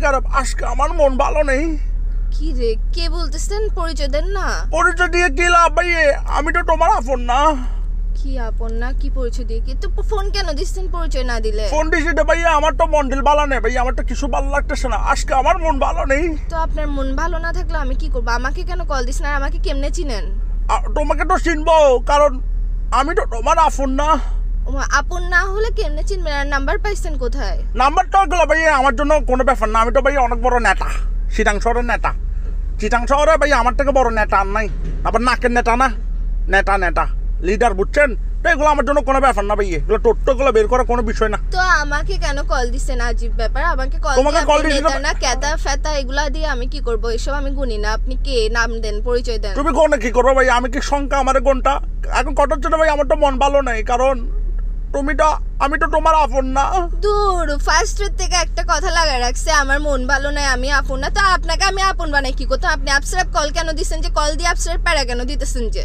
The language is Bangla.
খারাপ, আজকে আমার মন ভালো নেই। কি রে, কে বলতেছেন? পরিচয় দেন না। পরিচয় দিয়ে কি লাভ ভাইয়ে? আমি তো তোমার আপন না। কি আপন না? কি পরিচয় দিয়ে? কি তো ফোন কেন দিচ্ছেন পরিচয় না দিলে? ফোন দিছি তো ভাইয়া, আমার তো মন্ডল ভালো নেই ভাইয়া, আমার তো কিছু ভালো লাগতেছে না, আজকে আমার মন ভালো নেই। তো আপনার মন ভালো না থাকলে আমি কি করবো? আমাকে কেন কল দিস না? আর আমাকে কেমনে চিনেন? তোমাকে তো চিনবো, কারণ আমি তো তোমার আপন না। আপন না হলে কেমনে চিনবেন? আর নাম্বার পাইছেন কোথায়? নাম্বারটা ওগুলো ভাইয়া আমার জন্য কোনো ব্যাপার না। আমি তো ভাইয়া অনেক বড় নেতা, চিটাং শহরের নেতা। চিটাং শহরে ভাইয়া আমার থেকে বড় নেতা আর নাই। আবার নাকের নেতা না, নেতা নেতা লিডার, বুঝছেন? তো এগুলো আমার জন্য কোনো ব্যাপার না ভাইয়া, এগুলো টোট্টোগুলো বের করার কোনো বিষয় না। তো আমাকে কেন কল দিছেন? আজীব ব্যাপার। আমাকে কল তোমাকে দিয়ে কল আপনি দিছি নেতা না ক্যাতা ফেতা এগুলা দিয়ে আমি কি করব? এসব আমি গুনি না। আপনি কে? নাম দেন, পরিচয় দেন। তুমি কোনে কি করবো ভাই? আমি কি সংখ্যা আমার কোনটা এখন কটার জন্য ভাই? আমার তো মন ভালো নেই, কারণ আমি তো তোমার আপন না। দূর, ফার্স্টের থেকে একটা কথা লাগা রাখছে, আমার মন ভালো নাই, আমি আপন না। তো আপনাকে আমি আপন বানাই কি করতে? আপনি আফসার কল কেন দিচ্ছেন? যে কল দিয়ে আফসার প্যারা কেন দিতেছেন যে?